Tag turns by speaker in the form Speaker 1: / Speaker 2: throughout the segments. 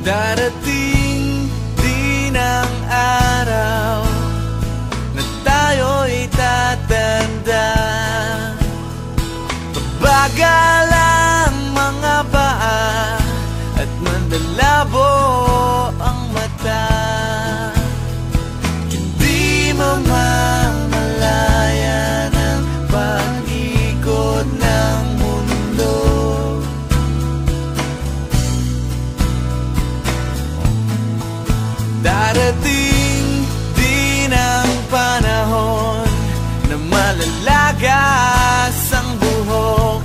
Speaker 1: Darating din ang araw na tayo'y tatanda. Bagal ang mga paa at manlalabo ang mata. Hindi mamamalayan ang pag-ikot ng mundo. Darating din ang panahon na malalagas ang buhok.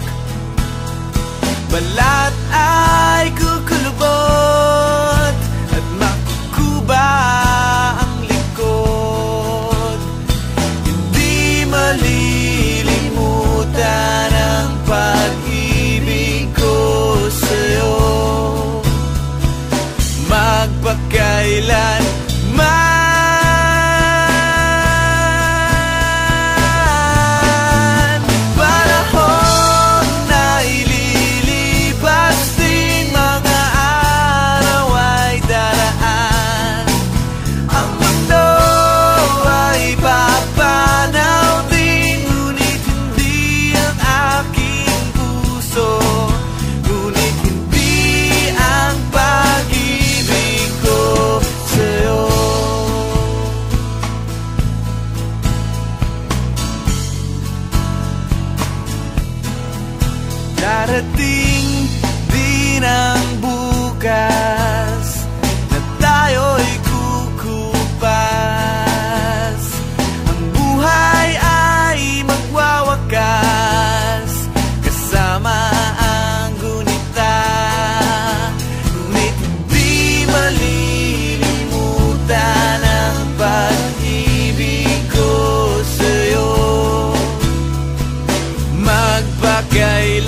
Speaker 1: Balat ay kukulubot at makukuba ang likod. Hindi malilimutan ang pag-ibig ko sa'yo, magpakailan man. Panahon na ililipas din, mga araw ay daraan. Ang mundo ay papanaw din, ngunit hindi ang aking puso, ngunit hindi ang pag-ibig ko sa'yo. Darating din ang bukas na tayo'y kukupas. Ang buhay ay magwawakas kasama ang gunita, ngunit hindi malilimutan ang pag-ibig ko sa'yo, magpakailan